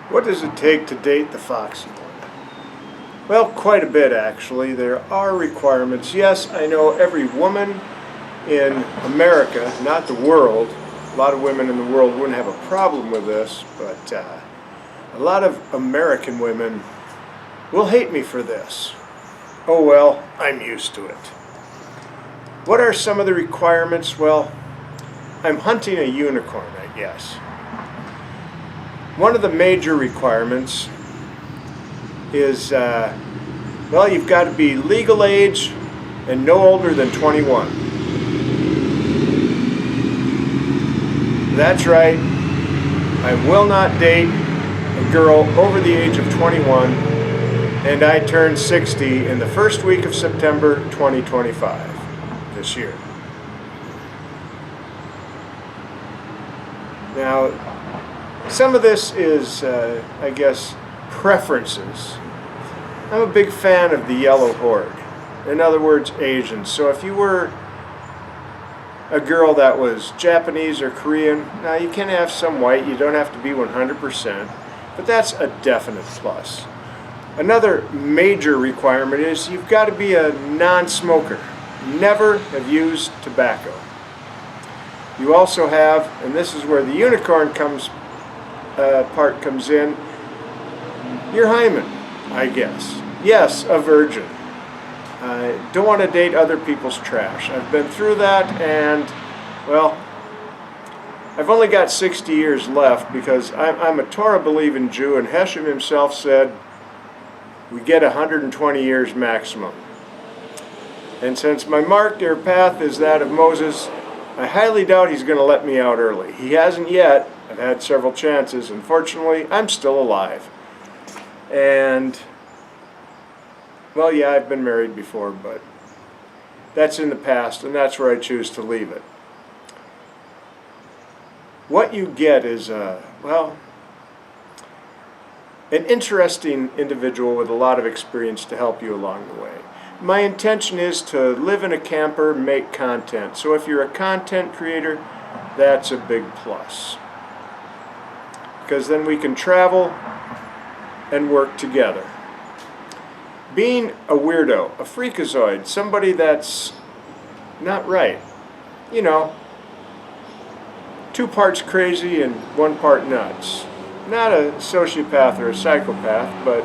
What does it take to date the foxy one? Well, quite a bit actually. There are requirements. Yes, I know every woman in America, not the world, a lot of women in the world wouldn't have a problem with this, but a lot of American women will hate me for this. Oh well, I'm used to it. What are some of the requirements? Well, I'm hunting a unicorn, I guess. One of the major requirements is, well, you've got to be legal age and no older than 21. That's right, I will not date a girl over the age of 21, and I turned 60 in the first week of September 2025 this year. Now, some of this is, I guess, preferences. I'm a big fan of the yellow horde. In other words, Asians. So if you were a girl that was Japanese or Korean, now you can have some white, you don't have to be 100%, but that's a definite plus. Another major requirement is you've got to be a non-smoker. Never have used tobacco. You also have, and this is where the unicorn part comes in, your hymen, I guess. Yes, a virgin. Don't want to date other people's trash. I've been through that, and, well, I've only got 60 years left because I'm a Torah-believing Jew, and Hashem himself said we get 120 years maximum. And since my mark or path is that of Moses, I highly doubt he's going to let me out early. He hasn't yet. I've had several chances. Unfortunately, I'm still alive. And, well, yeah, I've been married before, but that's in the past, and that's where I choose to leave it. What you get is, well, an interesting individual with a lot of experience to help you along the way. My intention is to live in a camper, make content. So if you're a content creator, that's a big plus. Because then we can travel and work together. Being a weirdo, a freakazoid, somebody that's not right. You know, 2 parts crazy and 1 part nuts. Not a sociopath or a psychopath, but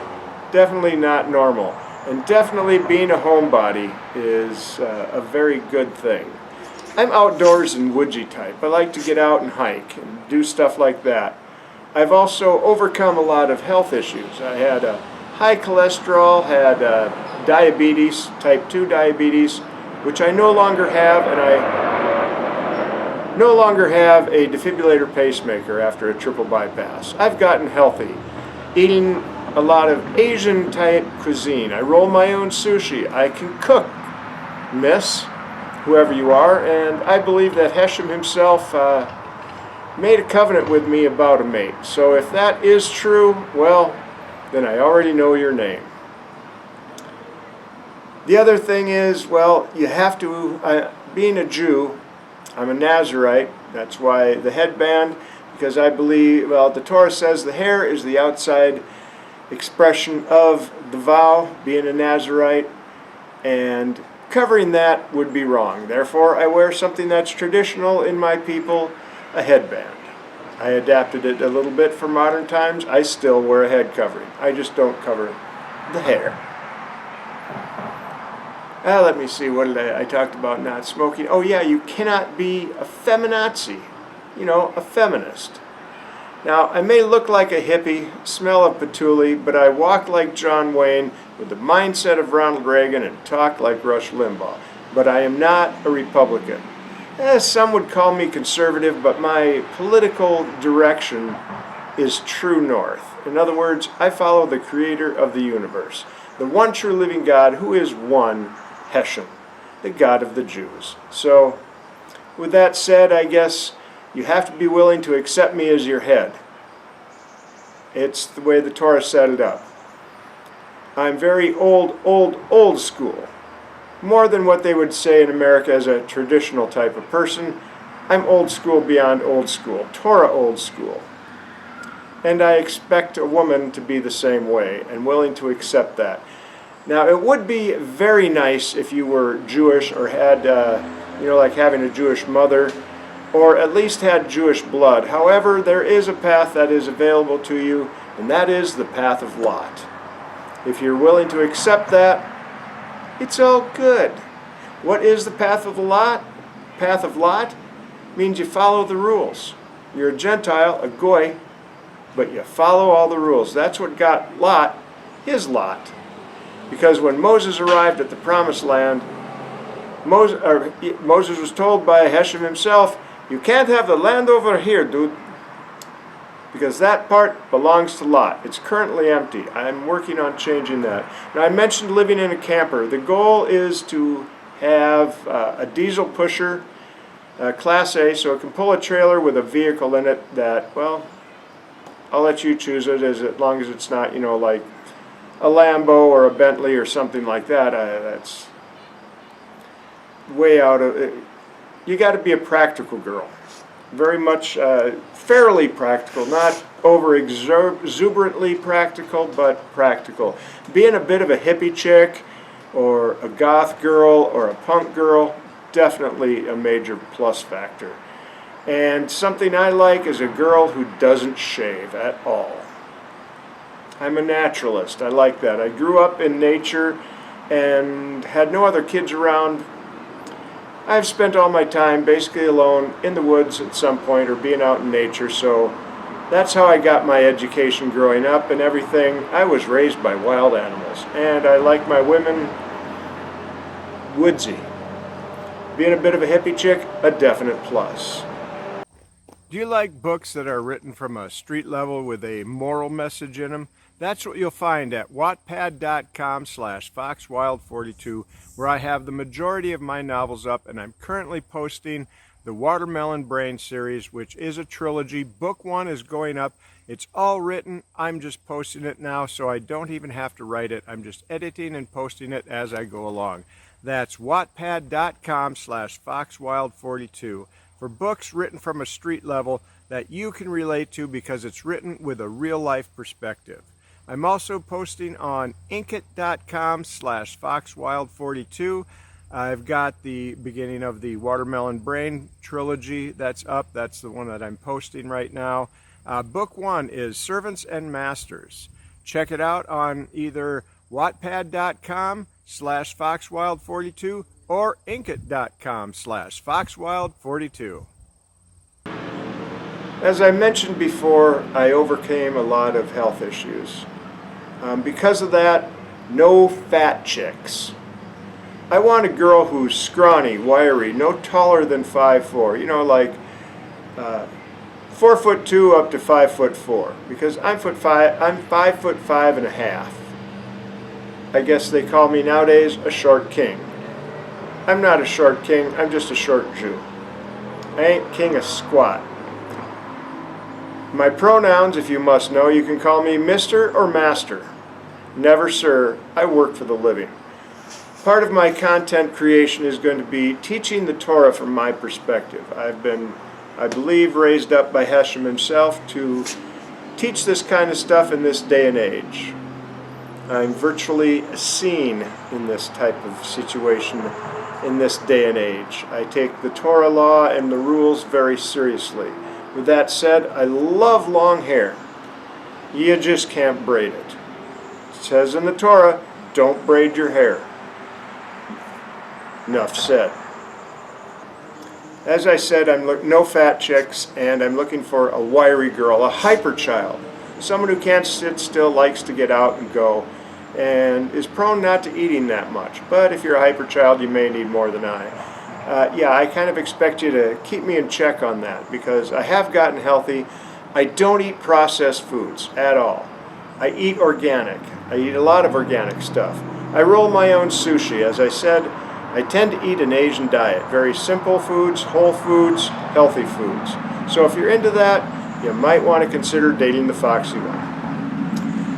definitely not normal. And definitely being a homebody is a very good thing. I'm outdoors and woodsy type. I like to get out and hike and do stuff like that. I've also overcome a lot of health issues. I had high cholesterol, had diabetes, type 2 diabetes, which I no longer have, and I no longer have a defibrillator pacemaker after a triple bypass. I've gotten healthy, eating a lot of Asian type cuisine. I roll my own sushi. I can cook, miss, whoever you are, and I believe that Hashem himself made a covenant with me about a mate. So if that is true, well, then I already know your name. The other thing is, well, you have to, being a Jew, I'm a Nazarite, that's why the headband, because I believe, well, the Torah says the hair is the outside expression of the vow, being a Nazarite, and covering that would be wrong. Therefore, I wear something that's traditional in my people, a headband. I adapted it a little bit for modern times. I still wear a head covering. I just don't cover the hair. Let me see, what did I talked about not smoking. Oh yeah, you cannot be a feminazi, you know, a feminist. Now, I may look like a hippie, smell of patchouli, but I walk like John Wayne with the mindset of Ronald Reagan and talk like Rush Limbaugh. But I am not a Republican. Some would call me conservative, but my political direction is true north. In other words, I follow the creator of the universe, the one true living God who is one, Hashem, the God of the Jews. So, with that said, I guess you have to be willing to accept me as your head. It's the way the Torah set it up. I'm very old school. More than what they would say in America as a traditional type of person. I'm old school beyond old school. Torah old school. And I expect a woman to be the same way and willing to accept that. Now, it would be very nice if you were Jewish or had, like having a Jewish mother, or at least had Jewish blood. However, there is a path that is available to you, and that is the path of Lot. If you're willing to accept that, it's all good. What is the path of Lot? Path of Lot means you follow the rules. You're a Gentile, a goy, but you follow all the rules. That's what got Lot his lot. Because when Moses arrived at the Promised Land, Moses was told by Hashem himself, you can't have the land over here, dude, because that part belongs to Lot. It's currently empty. I'm working on changing that. Now, I mentioned living in a camper. The goal is to have a diesel pusher, Class A, so it can pull a trailer with a vehicle in it that, well, I'll let you choose it as long as it's not, like a Lambo or a Bentley or something like that. That's way out of it. You got to be a practical girl. Very much fairly practical, not over exuberantly practical, but practical. Being a bit of a hippie chick or a goth girl or a punk girl, definitely a major plus factor. And something I like is a girl who doesn't shave at all. I'm a naturalist. I like that. I grew up in nature and had no other kids around. I've spent all my time basically alone in the woods at some point or being out in nature, so that's how I got my education growing up and everything. I was raised by wild animals, and I like my women woodsy. Being a bit of a hippie chick, a definite plus. Do you like books that are written from a street level with a moral message in them? That's what you'll find at wattpad.com/foxwild42, where I have the majority of my novels up, and I'm currently posting the Watermelon Brain series, which is a trilogy. Book 1 is going up. It's all written. I'm just posting it now, so I don't even have to write it. I'm just editing and posting it as I go along. That's wattpad.com/foxwild42 for books written from a street level that you can relate to because it's written with a real-life perspective. I'm also posting on inkit.com/foxwild42. I've got the beginning of the Watermelon Brain trilogy that's up. That's the one that I'm posting right now. Book 1 is Servants and Masters. Check it out on either wattpad.com/foxwild42 or inkit.com/foxwild42. As I mentioned before, I overcame a lot of health issues. Because of that, no fat chicks. I want a girl who's scrawny, wiry, no taller than 5'4", like 4'2" up to 5'4", because I'm 5'5.5". I guess they call me nowadays a short king. I'm not a short king, I'm just a short Jew. I ain't king of squat. My pronouns, if you must know, you can call me Mr. or Master. Never sir, I work for the living. Part of my content creation is going to be teaching the Torah from my perspective. I've been, I believe, raised up by Hashem himself to teach this kind of stuff in this day and age. I'm virtually seen in this type of situation in this day and age. I take the Torah law and the rules very seriously. With that said, I love long hair. You just can't braid it. It says in the Torah, don't braid your hair. Enough said. As I said, I'm no fat chicks, and I'm looking for a wiry girl, a hyper child, someone who can't sit still, likes to get out and go, and is prone not to eating that much. But if you're a hyper child, you may need more than I. Yeah, I kind of expect you to keep me in check on that, because I have gotten healthy. I don't eat processed foods at all. I eat organic. I eat a lot of organic stuff. I roll my own sushi. As I said, I tend to eat an Asian diet. Very simple foods, whole foods, healthy foods. So if you're into that, you might want to consider dating the foxy one.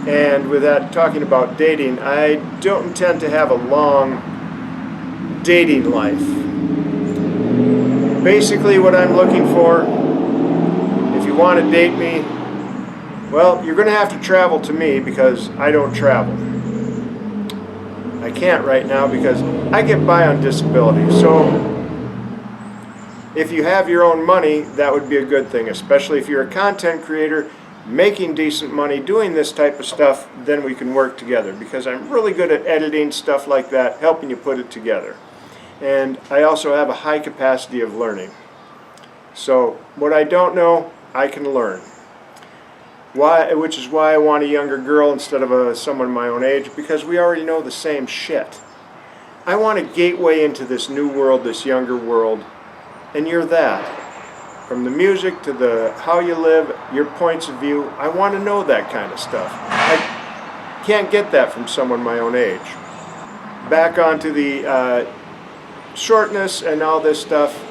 And with that, talking about dating, I don't intend to have a long dating life. Basically what I'm looking for, if you want to date me, Well, you're going to have to travel to me because I don't travel. I can't right now because I get by on disability. So if you have your own money, that would be a good thing, especially if you're a content creator making decent money doing this type of stuff. Then we can work together because I'm really good at editing stuff like that, helping you put it together. And I also have a high capacity of learning. So what I don't know, I can learn. Which is why I want a younger girl instead of someone my own age, because we already know the same shit. I want a gateway into this new world, this younger world, and you're that. From the music to the how you live, your points of view, I want to know that kind of stuff. I can't get that from someone my own age. Back onto the shortness and all this stuff.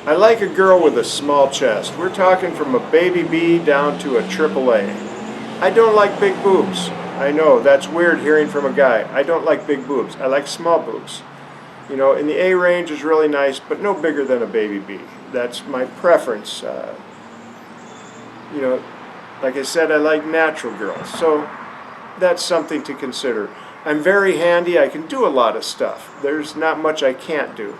I like a girl with a small chest. We're talking from a baby B down to a AAA. I don't like big boobs. I know, that's weird hearing from a guy. I don't like big boobs. I like small boobs. You know, in the A range is really nice, but no bigger than a baby B. That's my preference. You know, like I said, I like natural girls. So that's something to consider. I'm very handy. I can do a lot of stuff. There's not much I can't do.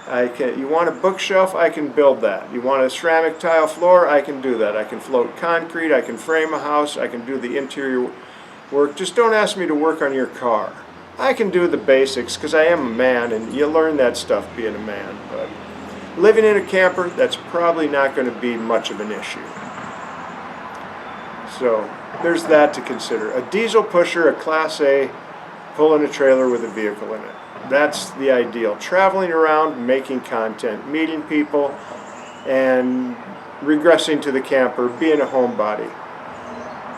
You want a bookshelf, I can build that. You want a ceramic tile floor, I can do that. I can float concrete, I can frame a house, I can do the interior work. Just don't ask me to work on your car. I can do the basics because I am a man, and you learn that stuff being a man. But living in a camper, that's probably not going to be much of an issue. So there's that to consider. A diesel pusher, a Class A, pulling a trailer with a vehicle in it. That's the ideal. Traveling around, making content, meeting people, and regressing to the camper, being a homebody.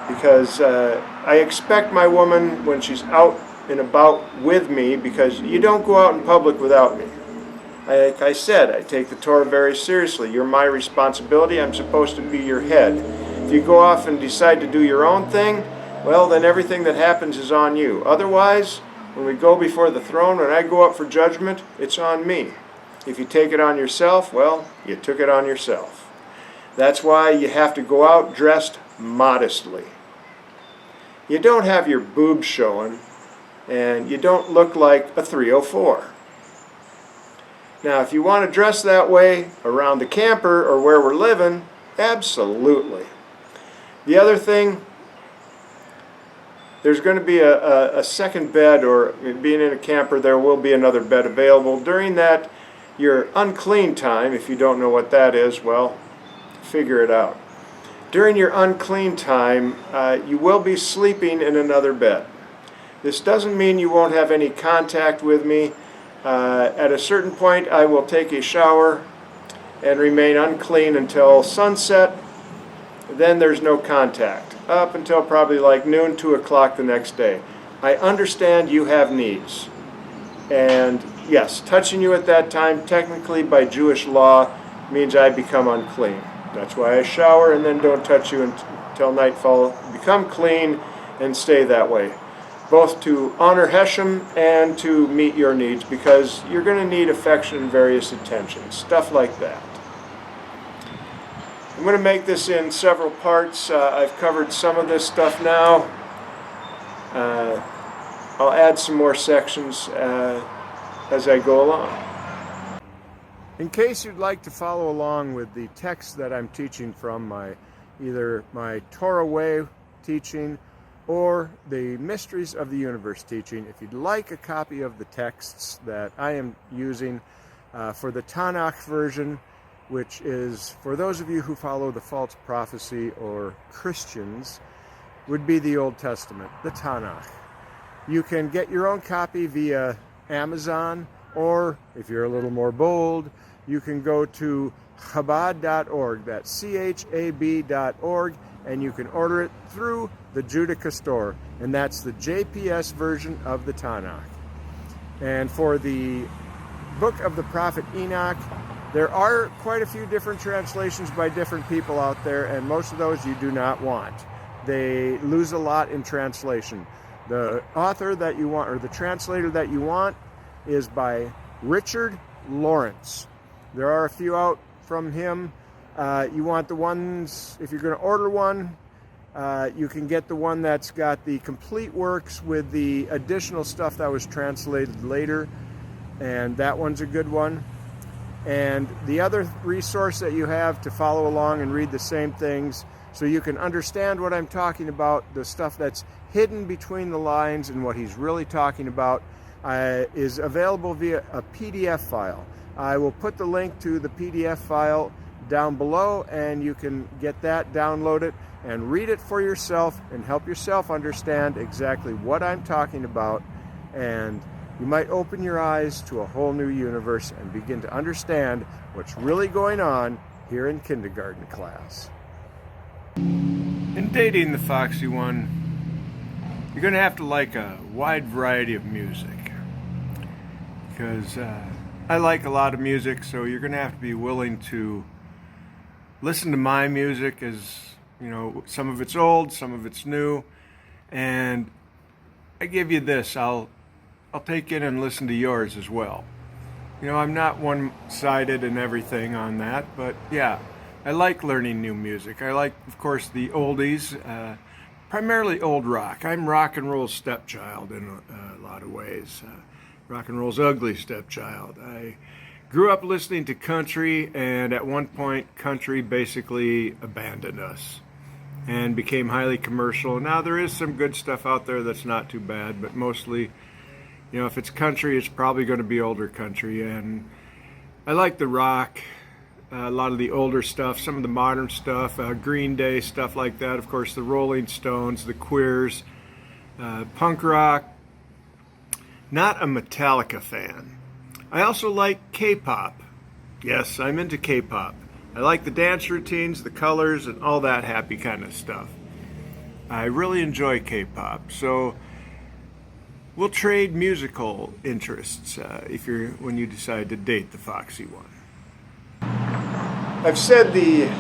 Because I expect my woman, when she's out and about with me, because you don't go out in public without me. Like I said, I take the Torah very seriously. You're my responsibility. I'm supposed to be your head. If you go off and decide to do your own thing, well, then everything that happens is on you. Otherwise, when we go before the throne, when I go up for judgment, it's on me. If you take it on yourself, well, you took it on yourself. That's why you have to go out dressed modestly. You don't have your boobs showing, and you don't look like a 304. Now, if you want to dress that way around the camper or where we're living, absolutely. The other thing, there's going to be a second bed, or being in a camper, there will be another bed available. During that, your unclean time, if you don't know what that is, well, figure it out. During your unclean time, you will be sleeping in another bed. This doesn't mean you won't have any contact with me. At a certain point, I will take a shower and remain unclean until sunset. Then there's no contact, up until probably like noon, 2 o'clock the next day. I understand you have needs. And yes, touching you at that time, technically by Jewish law, means I become unclean. That's why I shower and then don't touch you until nightfall. Become clean and stay that way. Both to honor Hashem and to meet your needs, because you're going to need affection and various attentions, stuff like that. I'm going to make this in several parts. I've covered some of this stuff now. I'll add some more sections as I go along. In case you'd like to follow along with the text that I'm teaching from, either my Torah Way teaching or the Mysteries of the Universe teaching, if you'd like a copy of the texts that I am using for the Tanakh version, which is, for those of you who follow the false prophecy or Christians, would be the Old Testament, the Tanakh. You can get your own copy via Amazon, or if you're a little more bold, you can go to Chabad.org, that's CHAB.org, and you can order it through the Judica store, and that's the JPS version of the Tanakh. And for the book of the prophet Enoch, there are quite a few different translations by different people out there, and most of those you do not want. They lose a lot in translation. The author that you want, or the translator that you want, is by Richard Lawrence. There are a few out from him. You want the ones, if you're going to order one, You can get the one that's got the complete works with the additional stuff that was translated later, and that one's a good one. And the other resource that you have to follow along and read the same things so you can understand what I'm talking about, the stuff that's hidden between the lines and what he's really talking about, is available via a PDF file. I will put the link to the PDF file down below, and you can get that, download it, and read it for yourself and help yourself understand exactly what I'm talking about. And you might open your eyes to a whole new universe and begin to understand what's really going on here in kindergarten class. In dating the Foxy One, you're going to have to like a wide variety of music, because I like a lot of music, so you're going to have to be willing to listen to my music. As you know, some of it's old, some of it's new, and I give you this, I'll take in and listen to yours as well. You know, I'm not one-sided and everything on that, but yeah, I like learning new music. I like, of course, the oldies, primarily old rock. I'm rock and roll's stepchild in a lot of ways. Rock and roll's ugly stepchild. I grew up listening to country, and at one point, country basically abandoned us and became highly commercial. Now, there is some good stuff out there that's not too bad, but mostly, you know, if it's country, it's probably going to be older country. And I like the rock, a lot of the older stuff, some of the modern stuff, Green Day, stuff like that. Of course, the Rolling Stones, the Queers, punk rock. Not a Metallica fan. I also like K-pop. Yes, I'm into K-pop. I like the dance routines, the colors, and all that happy kind of stuff. I really enjoy K-pop. So we'll trade musical interests when you decide to date the Foxy One. I've said the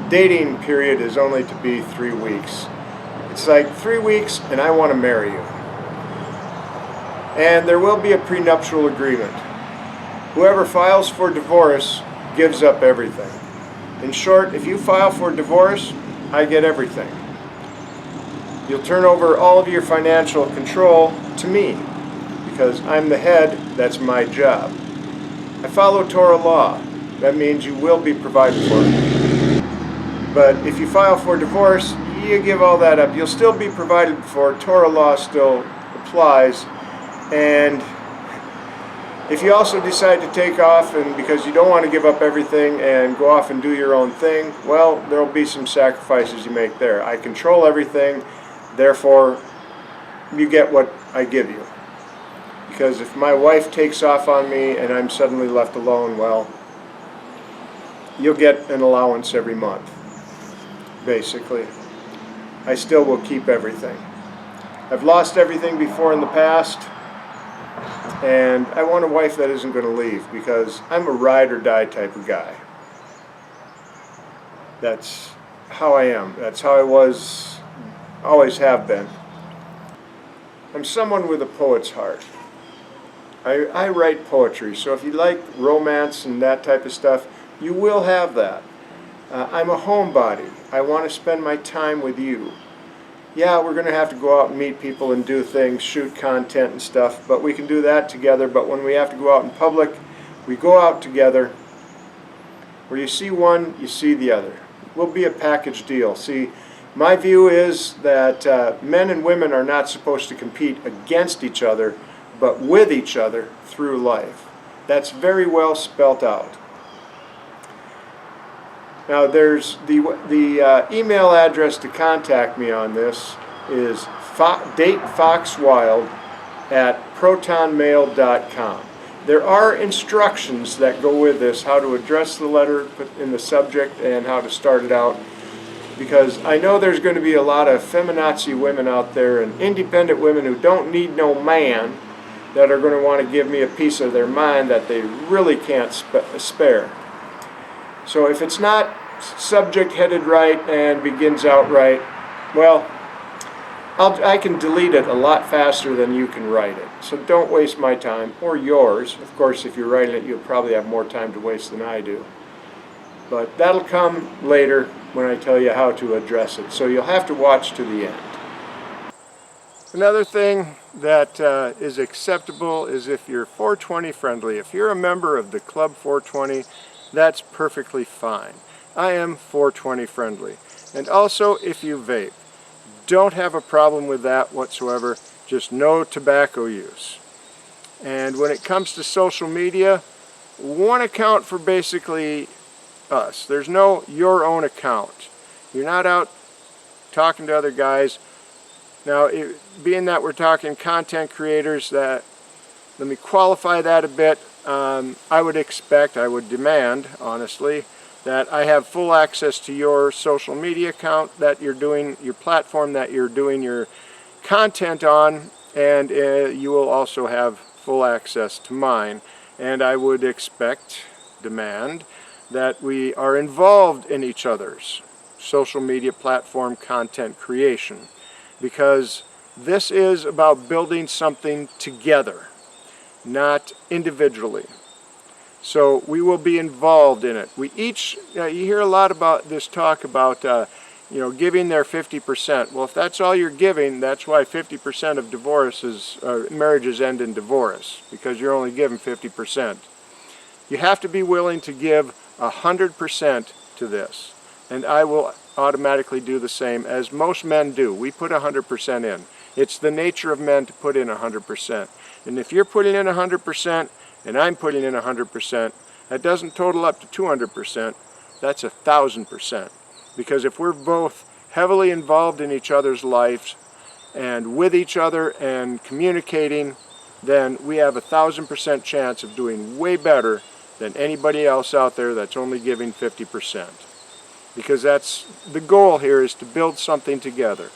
dating period is only to be 3 weeks. It's like 3 weeks and I want to marry you. And there will be a prenuptial agreement. Whoever files for divorce gives up everything. In short, if you file for divorce, I get everything. You'll turn over all of your financial control to me, because I'm the head. That's my job. I follow Torah law. That means you will be provided for. But if you file for divorce, you give all that up. You'll still be provided for. Torah law still applies. And if you also decide to take off, and because you don't want to give up everything and go off and do your own thing, well, there will be some sacrifices you make there. I control everything, therefore you get what I give you. Because if my wife takes off on me and I'm suddenly left alone, well, you'll get an allowance every month, basically. I still will keep everything. I've lost everything before in the past, and I want a wife that isn't going to leave, because I'm a ride or die type of guy. That's how I am. That's how I was, always have been. I'm someone with a poet's heart. I write poetry, so if you like romance and that type of stuff, you will have that. I'm a homebody. I want to spend my time with you. Yeah, we're going to have to go out and meet people and do things, shoot content and stuff, but we can do that together. But when we have to go out in public, we go out together. Where you see one, you see the other. We'll be a package deal. See, my view is that men and women are not supposed to compete against each other, but with each other through life. That's very well spelt out. Now, there's the email address to contact me on this is datefoxwild@protonmail.com. There are instructions that go with this, how to address the letter, put in the subject, and how to start it out. Because I know there's going to be a lot of feminazi women out there and independent women who don't need no man that are going to want to give me a piece of their mind that they really can't spare. So if it's not subject headed right and begins out right, well, I can delete it a lot faster than you can write it. So don't waste my time, or yours. Of course, if you're writing it, you'll probably have more time to waste than I do. But that'll come later when I tell you how to address it. So you'll have to watch to the end. Another thing that is acceptable is if you're 420 friendly. If you're a member of the Club 420, that's perfectly fine. I am 420 friendly. And also, if you vape, don't have a problem with that whatsoever, just no tobacco use. And when it comes to social media, one account for basically us. There's no your own account. You're not out talking to other guys. Now, being that we're talking content creators, let me qualify that a bit. I would demand, honestly, that I have full access to your social media account that you're doing, your platform that you're doing your content on, and you will also have full access to mine. And I would demand, that we are involved in each other's social media platform content creation, because this is about building something together, not individually. So we will be involved in it. We each, you hear a lot about this talk about giving their 50%. Well, if that's all you're giving, that's why 50% of marriages end in divorce, because you're only giving 50%. You have to be willing to give 100% to this, and I will automatically do the same, as most men do. We put 100% in. It's the nature of men to put in 100%. And if you're putting in 100% and I'm putting in 100%, that doesn't total up to 200%. That's 1,000%. Because if we're both heavily involved in each other's lives and with each other and communicating, then we have 1,000% chance of doing way better than anybody else out there that's only giving 50%. Because that's the goal here, is to build something together.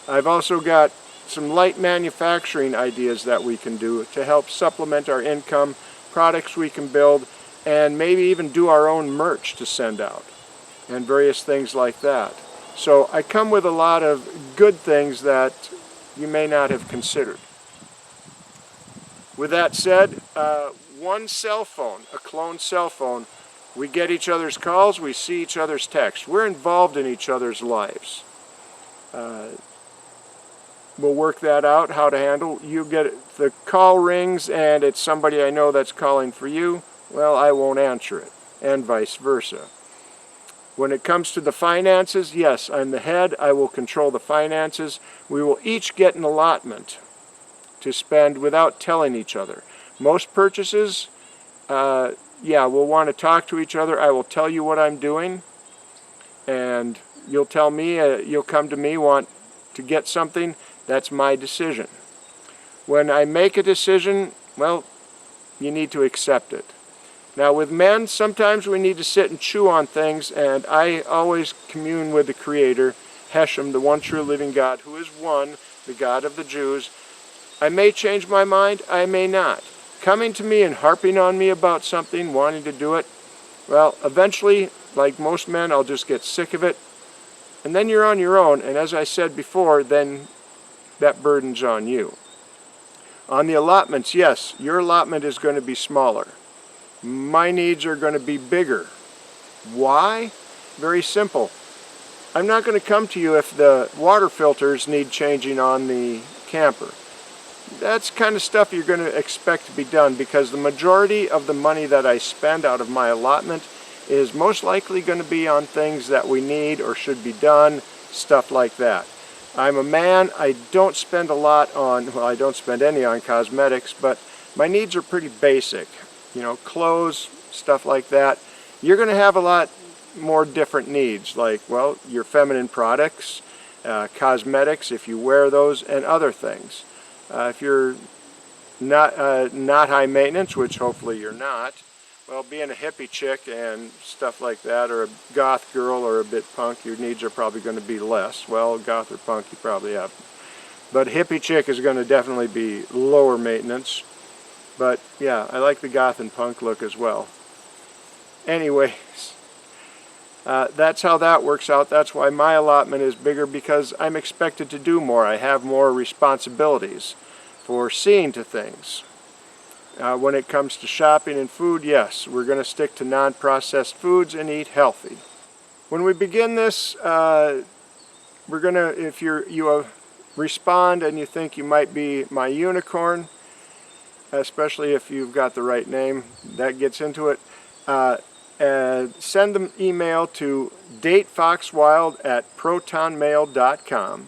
I've also got some light manufacturing ideas that we can do to help supplement our income, products we can build, and maybe even do our own merch to send out, and various things like that. So I come with a lot of good things that you may not have considered. With that said, one cell phone, a clone cell phone, we get each other's calls, we see each other's texts. We're involved in each other's lives. We'll work that out, how to handle. You get the call rings and it's somebody I know that's calling for you, well, I won't answer it, and vice versa. When it comes to the finances, yes, I'm the head, I will control the finances. We will each get an allotment to spend without telling each other. Most purchases, we'll want to talk to each other. I will tell you what I'm doing, and you'll tell me, you'll come to me, want to get something. That's my decision. When I make a decision, well, you need to accept it. Now with men, sometimes we need to sit and chew on things, and I always commune with the Creator, Hashem, the one true living God, who is one, the God of the Jews. I may change my mind, I may not. Coming to me and harping on me about something, wanting to do it, well, eventually, like most men, I'll just get sick of it, and then you're on your own, and as I said before, then that burden's on you. On the allotments, yes, your allotment is going to be smaller. My needs are going to be bigger. Why? Very simple. I'm not going to come to you if the water filters need changing on the camper. That's kind of stuff you're going to expect to be done, because the majority of the money that I spend out of my allotment is most likely going to be on things that we need or should be done, stuff like that. I'm a man, I don't spend a lot on, well, I don't spend any on cosmetics, but my needs are pretty basic. You know, clothes, stuff like that. You're going to have a lot more different needs, like, well, your feminine products, cosmetics, if you wear those, and other things. If you're not high maintenance, which hopefully you're not, well, being a hippie chick and stuff like that, or a goth girl or a bit punk, your needs are probably going to be less. Well, goth or punk you probably have. But hippie chick is going to definitely be lower maintenance. But yeah, I like the goth and punk look as well. Anyways, that's how that works out. That's why my allotment is bigger, because I'm expected to do more. I have more responsibilities for seeing to things. When it comes to shopping and food, yes, we're going to stick to non-processed foods and eat healthy. When we begin this, we're going to, if you respond and you think you might be my unicorn, especially if you've got the right name, that gets into it, send them email to datefoxwild@protonmail.com.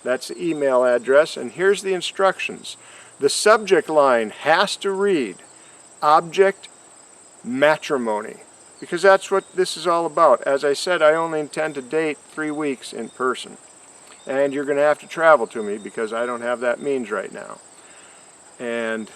That's the email address, and here's the instructions. The subject line has to read Object Matrimony, because that's what this is all about. As I said, I only intend to date 3 weeks in person, and you're going to have to travel to me because I don't have that means right now. And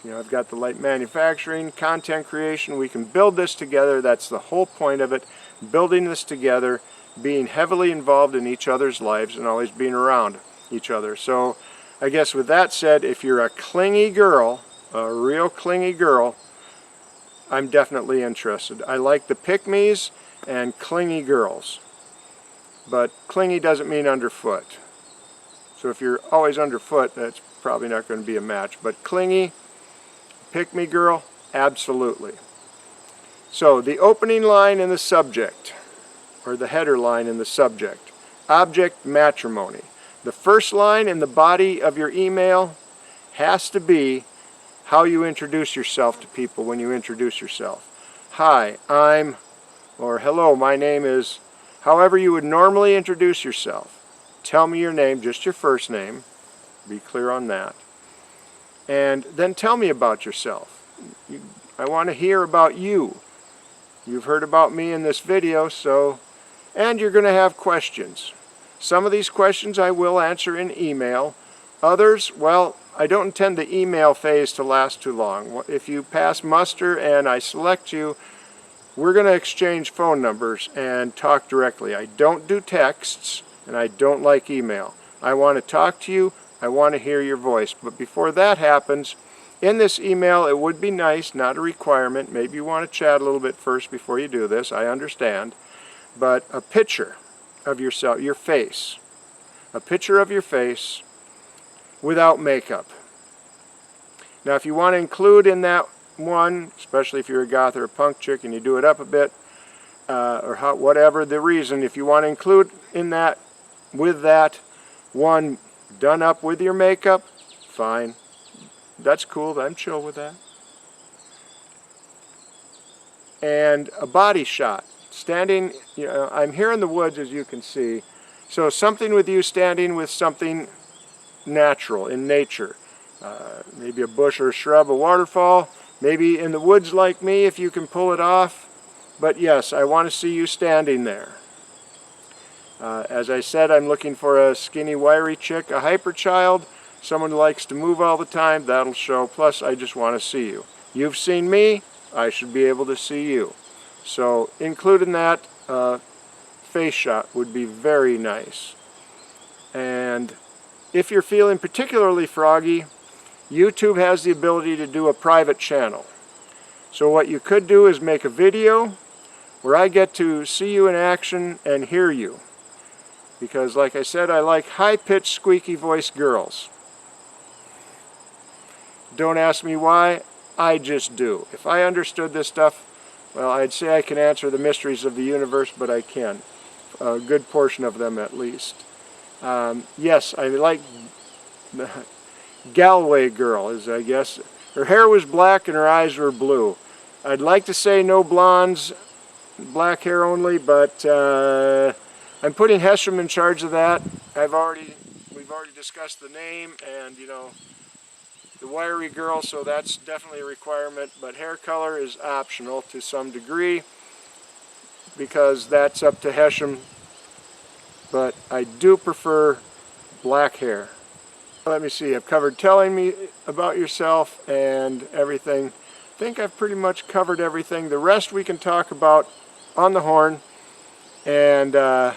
I've got the light manufacturing, content creation. We can build this together. That's the whole point of it, building this together, being heavily involved in each other's lives and always being around each other. So I guess with that said, if you're a clingy girl, a real clingy girl, I'm definitely interested. I like the pick-me's and clingy girls. But clingy doesn't mean underfoot. So if you're always underfoot, that's probably not going to be a match. But clingy, pick-me girl, absolutely. So the opening line in the subject, or the header line in the subject, Object Matrimony. The first line in the body of your email has to be how you introduce yourself to people when you introduce yourself. Hi, I'm, or hello, my name is, however you would normally introduce yourself. Tell me your name, just your first name. Be clear on that. And then tell me about yourself. I want to hear about you. You've heard about me in this video, and you're going to have questions. Some of these questions I will answer in email. Others, well, I don't intend the email phase to last too long. If you pass muster and I select you, we're going to exchange phone numbers and talk directly. I don't do texts, and I don't like email. I want to talk to you. I want to hear your voice. But before that happens, in this email, it would be nice, not a requirement. Maybe you want to chat a little bit first before you do this. I understand. But a picture of yourself, your face. A picture of your face without makeup. Now, if you want to include in that one, especially if you're a goth or a punk chick and you do it up a bit, whatever the reason, if you want to include in that, with that one done up with your makeup, fine. That's cool. I'm chill with that. And a body shot. Standing, I'm here in the woods, as you can see. So something with you standing with something natural, in nature. Maybe a bush or a shrub, a waterfall. Maybe in the woods like me, if you can pull it off. But yes, I want to see you standing there. As I said, I'm looking for a skinny, wiry chick, a hyper child, someone who likes to move all the time. That'll show. Plus, I just want to see you. You've seen me, I should be able to see you. So, include in that face shot would be very nice. And if you're feeling particularly froggy, YouTube has the ability to do a private channel. So what you could do is make a video where I get to see you in action and hear you. Because like I said, I like high-pitched, squeaky voiced girls. Don't ask me why, I just do. If I understood this stuff, well, I'd say I can answer the mysteries of the universe, but I can. A good portion of them at least. Yes, I like Galway girl, is I guess. Her hair was black and her eyes were blue. I'd like to say no blondes, black hair only, but I'm putting Hesham in charge of that. We've already discussed the name and, the wiry girl, so that's definitely a requirement, but hair color is optional to some degree because that's up to Hesham, but I do prefer black hair. Let me see, I've covered telling me about yourself and everything. I think I've pretty much covered everything. The rest we can talk about on the horn and a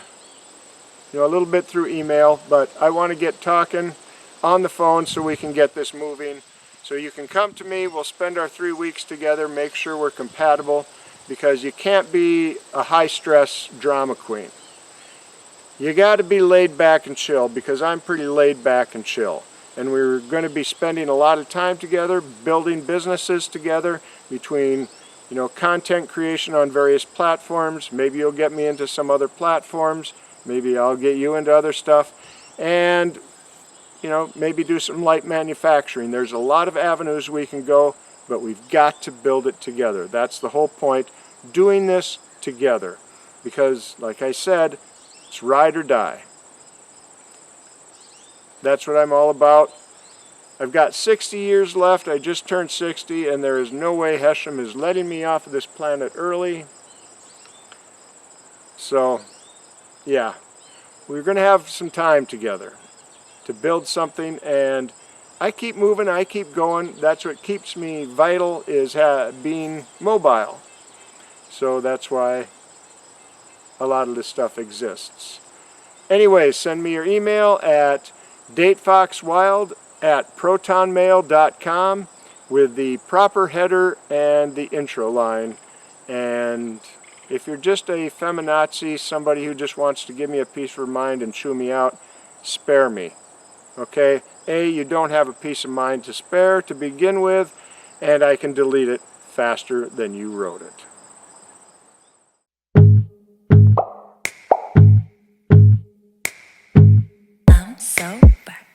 little bit through email, but I want to get talking on the phone so we can get this moving. So you can come to me, we'll spend our 3 weeks together, make sure we're compatible, because you can't be a high-stress drama queen. You got to be laid back and chill, because I'm pretty laid back and chill. and we're going to be spending a lot of time together, building businesses together between, you know, content creation on various platforms. Maybe you'll get me into some other platforms. Maybe I'll get you into other stuff. And, you know, maybe do some light manufacturing. There's a lot of avenues we can go, but we've got to build it together. That's the whole point, doing this together. Because, like I said, it's ride or die. That's what I'm all about. I've got 60 years left. I just turned 60, and there is no way Hashem is letting me off of this planet early. So, yeah, we're going to have some time together to build something, and I keep moving, I keep going. That's what keeps me vital, is being mobile. So that's why a lot of this stuff exists. Anyway, send me your email at datefoxwild@protonmail.com with the proper header and the intro line. And if you're just a feminazi, somebody who just wants to give me a piece of mind and chew me out, spare me. Okay? A, you don't have a piece of mind to spare to begin with, and I can delete it faster than you wrote it. I'm so back.